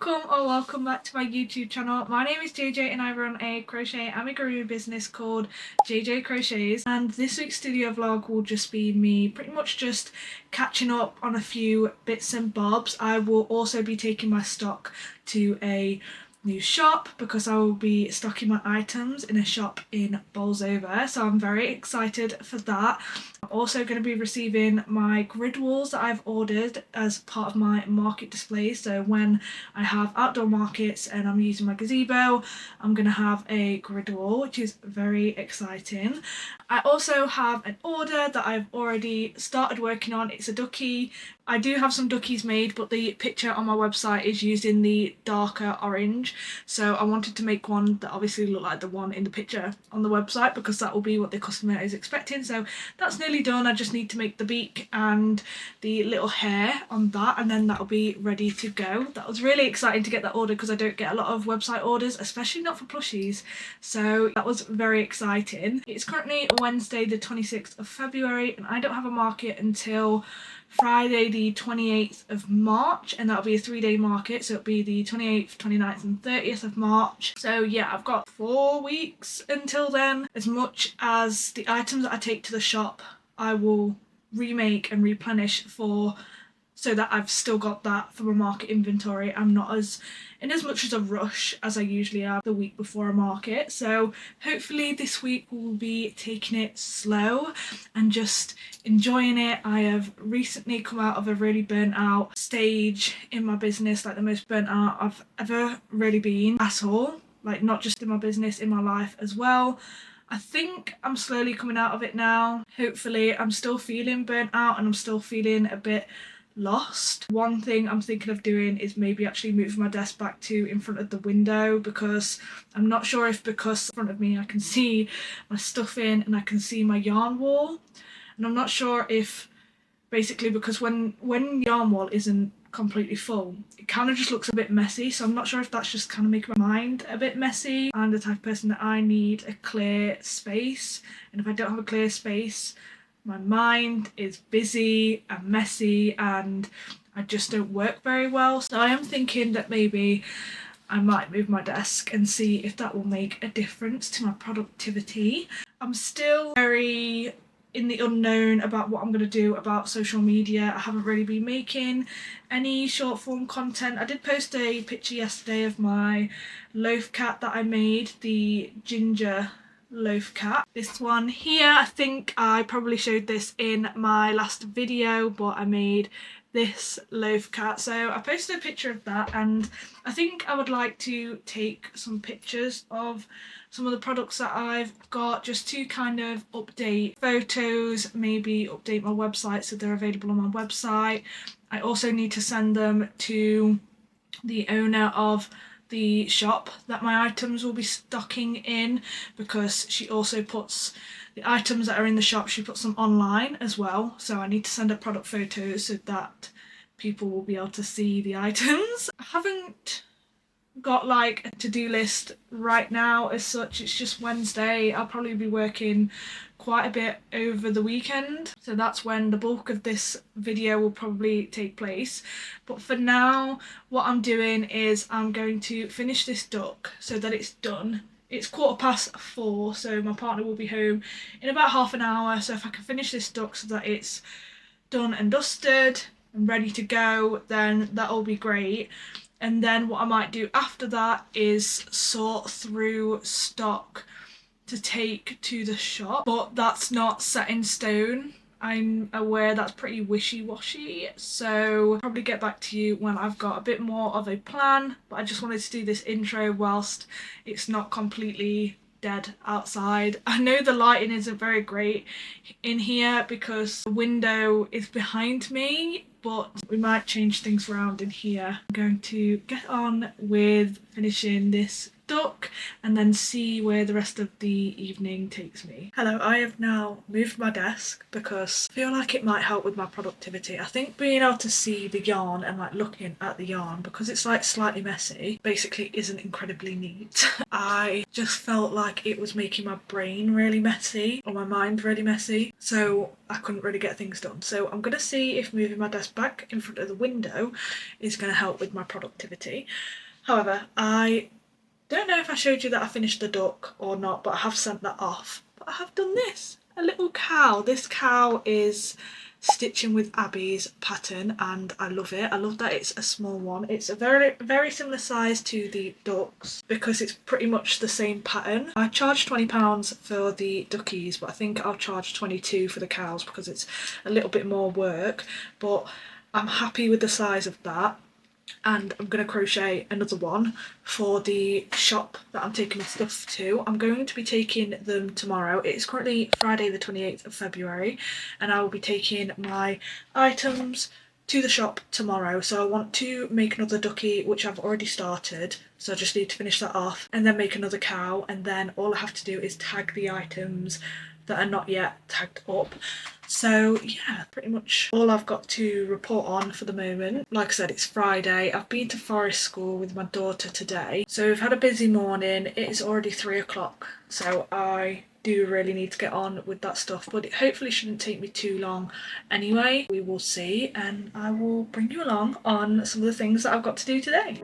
Welcome or welcome back to my YouTube channel. My name is JJ and I run a crochet amigurumi business called Jj Crochets, and this week's studio vlog will just be me pretty much just catching up on a few bits and bobs. I will also be taking my stock to a new shop because I will be stocking my items in a shop in Bolsover, so I'm very excited for that. I'm also going to be receiving my grid walls that I've ordered as part of my market displays. So when I have outdoor markets and I'm using my gazebo, I'm going to have a grid wall, which is very exciting. I also have an order that I've already started working on. It's a ducky. I do have some duckies made, but the picture on my website is used in the darker orange, so I wanted to make one that obviously looked like the one in the picture on the website because that will be what the customer is expecting. So that's nearly done. I just need to make the beak and the little hair on that, and then that'll be ready to go. That was really exciting to get that order because I don't get a lot of website orders, especially not for plushies, so that was very exciting. It's currently Wednesday the 26th of February and I don't have a market until Friday the 28th of March, and that'll be a 3-day market, so it'll be the 28th, 29th and 30th of March. So yeah, I've got 4 weeks until then. As much as the items that I take to the shop I will remake and replenish for, so that I've still got that for my market inventory. I'm not in as much as a rush as I usually am the week before a market, so hopefully this week we'll be taking it slow and just enjoying it. I have recently come out of a really burnt out stage in my business, like the most burnt out I've ever really been at all, like not just in my business, in my life as well. I think I'm slowly coming out of it now. Hopefully I'm still feeling burnt out and I'm still feeling a bit lost. One thing I'm thinking of doing is maybe actually moving my desk back to in front of the window, because I'm not sure if because in front of me I can see my stuff in and I can see my yarn wall, and I'm not sure if basically because when yarn wall isn't completely full it kind of just looks a bit messy, so I'm not sure if that's just kind of making my mind a bit messy. I'm the type of person that I need a clear space, and if I don't have a clear space my mind is busy and messy and I just don't work very well. So I am thinking that maybe I might move my desk and see if that will make a difference to my productivity. I'm still very in the unknown about what I'm going to do about social media. I haven't really been making any short form content. I did post a picture yesterday of my loaf cat that I made, the ginger loaf cat. This one here, I think I probably showed this in my last video, but I made this loaf cat. So I posted a picture of that, and I think I would like to take some pictures of some of the products that I've got just to kind of update photos, maybe update my website so they're available on my website. I also need to send them to the owner of the shop that my items will be stocking in, because she also puts the items that are in the shop, she puts them online as well, so I need to send her product photos so that people will be able to see the items. I haven't got like a to-do list right now as such. It's just Wednesday. I'll probably be working quite a bit over the weekend, so that's when the bulk of this video will probably take place. But for now what I'm doing is I'm going to finish this duck so that it's done. It's 4:15, so my partner will be home in about half an hour, so if I can finish this duck so that it's done and dusted and ready to go, then that'll be great. And then what I might do after that is sort through stock to take to the shop, but that's not set in stone. I'm aware that's pretty wishy-washy, so I'll probably get back to you when I've got a bit more of a plan. But I just wanted to do this intro whilst it's not completely dead outside. I know the lighting isn't very great in here because the window is behind me, but we might change things around in here. I'm going to get on with finishing this duck and then see where the rest of the evening takes me. Hello, I have now moved my desk because I feel like it might help with my productivity. I think being able to see the yarn and like looking at the yarn, because it's like slightly messy, basically isn't incredibly neat. I just felt like it was making my brain really messy or my mind really messy, so I couldn't really get things done. So I'm gonna see if moving my desk back in front of the window is going to help with my productivity. However, I don't know if I showed you that I finished the duck or not, but I have sent that off. But I have done this, a little cow. This cow is stitching with Abby's pattern and I love it. I love that it's a small one. It's a very similar size to the ducks because it's pretty much the same pattern. I charged £20 for the duckies, but I think I'll charge 22 for the cows because it's a little bit more work, but I'm happy with the size of that. And I'm going to crochet another one for the shop that I'm taking my stuff to. I'm going to be taking them tomorrow. It's currently Friday the 28th of February and I will be taking my items to the shop tomorrow. So I want to make another ducky, which I've already started, so I just need to finish that off, and then make another cow, and then all I have to do is tag the items that are not yet tagged up. So yeah, pretty much all I've got to report on for the moment. Like I said, it's Friday. I've been to forest school with my daughter today, so we've had a busy morning. It is already 3 o'clock, so I do really need to get on with that stuff, but it hopefully shouldn't take me too long anyway. We will see, and I will bring you along on some of the things that I've got to do today.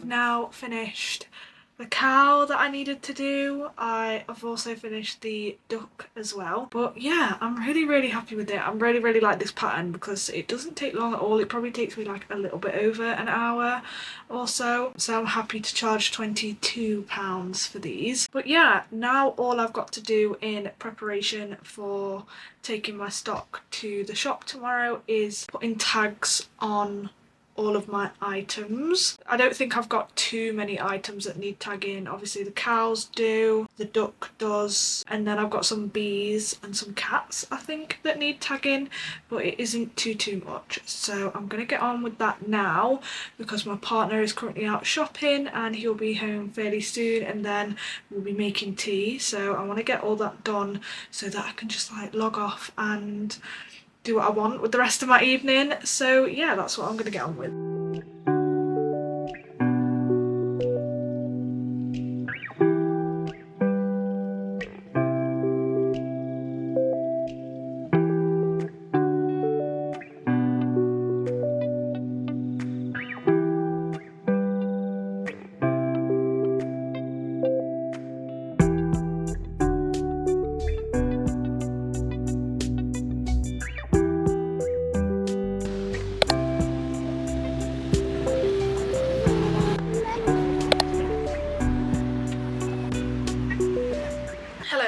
Now finished the cow that I needed to do. I have also finished the duck as well, but yeah, I'm really happy with it. I'm really like this pattern because it doesn't take long at all. It probably takes me like a little bit over an hour or so, so I'm happy to charge £22 for these. But yeah, now all I've got to do in preparation for taking my stock to the shop tomorrow is putting tags on all of my items. I don't think I've got too many items that need tagging. Obviously the cows do, the duck does, and then I've got some bees and some cats I think that need tagging, but it isn't too much. So I'm gonna get on with that now because my partner is currently out shopping and he'll be home fairly soon, and then we'll be making tea. So I want to get all that done so that I can just like log off and do what I want with the rest of my evening. So yeah, that's what I'm going to get on with.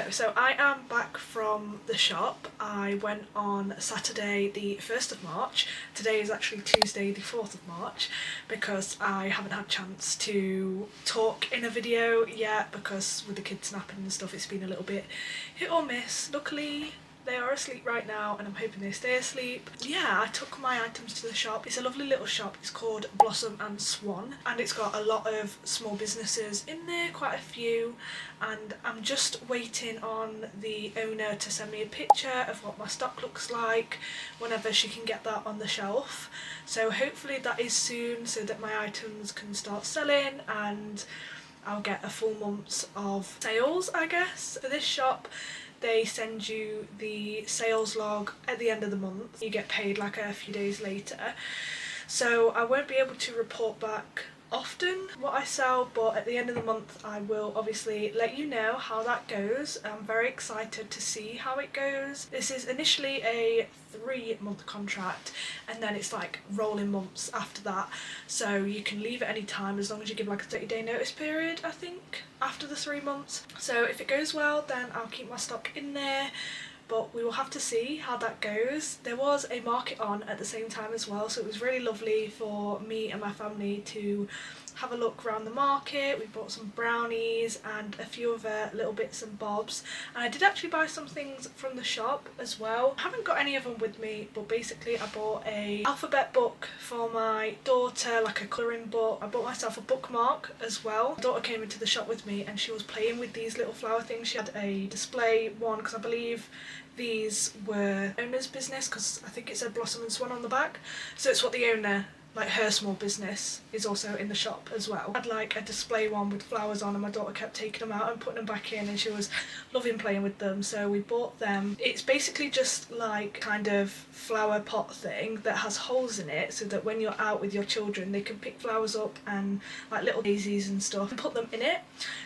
So I am back from the shop. I went on Saturday the 1st of March. Today is actually Tuesday the 4th of March because I haven't had a chance to talk in a video yet because with the kids napping and stuff it's been a little bit hit or miss. Luckily they are asleep right now and I'm hoping they stay asleep. Yeah, I took my items to the shop. It's a lovely little shop. It's called Blossom and Swan and it's got a lot of small businesses in there, quite a few, and I'm just waiting on the owner to send me a picture of what my stock looks like whenever she can get that on the shelf. So hopefully that is soon so that my items can start selling and I'll get a full month of sales, I guess. For this shop they send you the sales log at the end of the month. You get paid like a few days later. so I won't be able to report back often what I sell, but at the end of the month I will obviously let you know how that goes. I'm very excited to see how it goes. This is initially a 3-month contract, and then it's like rolling months after that, so you can leave at any time as long as you give like a 30-day notice period, I think, after the 3 months. So if it goes well, then I'll keep my stock in there, but we will have to see how that goes. There was a market on at the same time as well, so it was really lovely for me and my family to have a look around the market. We bought some brownies and a few other little bits and bobs, and I did actually buy some things from the shop as well. I haven't got any of them with me, but basically I bought a alphabet book for my daughter, like a colouring book. I bought myself a bookmark as well. My daughter came into the shop with me and she was playing with these little flower things. She had a display one because I believe these were owner's business, because I think it said Blossom and Swan on the back, so it's what the owner, like her small business, is also in the shop as well. I had like a display one with flowers on, and my daughter kept taking them out and putting them back in, and she was loving playing with them, so we bought them. It's basically just like kind of flower pot thing that has holes in it, so that when you're out with your children they can pick flowers up and like little daisies and stuff and put them in it.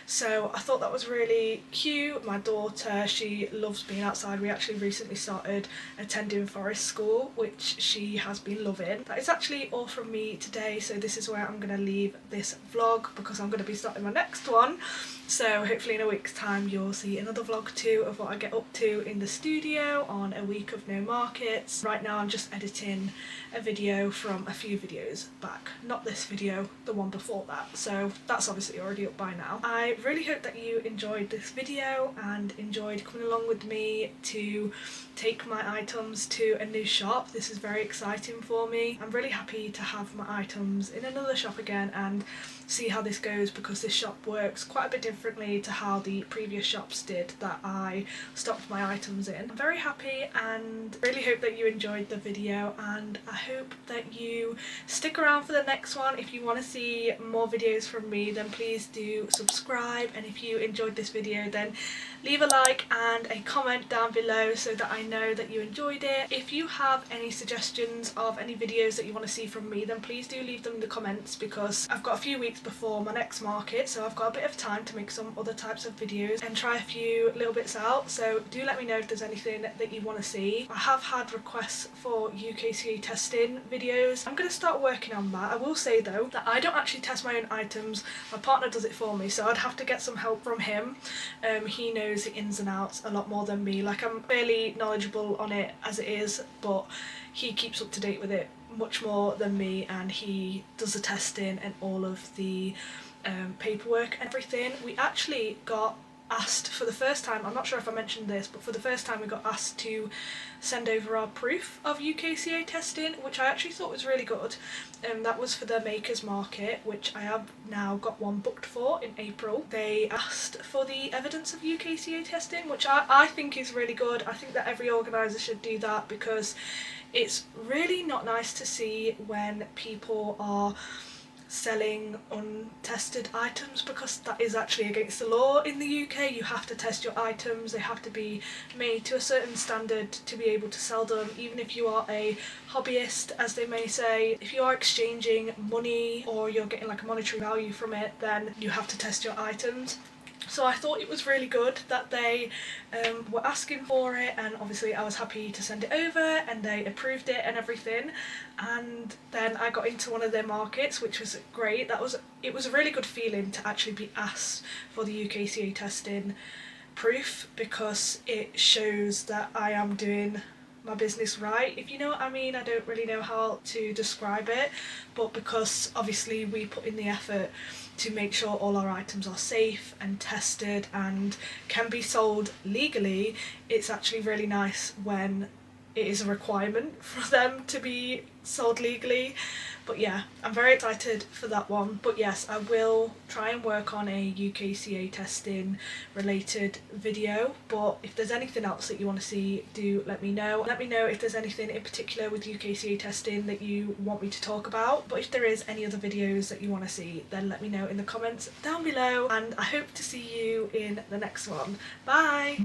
So I thought that was really cute. My daughter, she loves being outside. We actually recently started attending forest school, which she has been loving. That is actually all from me today, so this is where I'm going to leave this vlog, because I'm going to be starting my next one. So hopefully in a week's time you'll see another vlog too of what I get up to in the studio on a week of no markets. Right now I'm just editing a video from a few videos back, not this video, the one before that, so that's obviously already up by now. I really hope that you enjoyed this video and enjoyed coming along with me to take my items to a new shop. This is very exciting for me. I'm really happy to have my items in another shop again and see how this goes, because this shop works quite a bit differently to how the previous shops did that I stocked my items in. I'm very happy and really hope that you enjoyed the video, and I hope that you stick around for the next one. If you want to see more videos from me, then please do subscribe, and if you enjoyed this video then leave a like and a comment down below so that I know that you enjoyed it. If you have any suggestions of any videos that you want to see from me, then please do leave them in the comments, because I've got a few weeks before my next market, so I've got a bit of time to make some other types of videos and try a few little bits out. So do let me know if there's anything that you want to see. I have had requests for UKCA testing videos. I'm going to start working on that. I will say though that I don't actually test my own items. My partner does it for me, so I'd have to get some help from him. He knows the ins and outs a lot more than me. Like, I'm fairly knowledgeable on it as it is, but he keeps up to date with it much more than me, and he does the testing and all of the paperwork and everything. We actually got asked for the first time, I'm not sure if I mentioned this, but for the first time we got asked to send over our proof of UKCA testing, which I actually thought was really good. That was for the Makers Market, which I have now got one booked for in April. They asked for the evidence of UKCA testing, which I think is really good. I think that every organiser should do that, because it's really not nice to see when people are selling untested items, because that is actually against the law in the UK. You have to test your items, they have to be made to a certain standard to be able to sell them, even if you are a hobbyist, as they may say. If you are exchanging money or you're getting like a monetary value from it, then you have to test your items. So I thought it was really good that they were asking for it, and obviously I was happy to send it over and they approved it and everything. And then I got into one of their markets, which was great. It was a really good feeling to actually be asked for the UKCA testing proof, because it shows that I am doing my business right, if you know what I mean. I don't really know how to describe it, but because obviously we put in the effort to make sure all our items are safe and tested and can be sold legally, it's actually really nice when it is a requirement for them to be sold legally. But yeah, I'm very excited for that one. But yes, I will try and work on a UKCA testing related video, but if there's anything else that you want to see, do let me know. Let me know if there's anything in particular with UKCA testing that you want me to talk about. But if there is any other videos that you want to see, then let me know in the comments down below, and I hope to see you in the next one. Bye!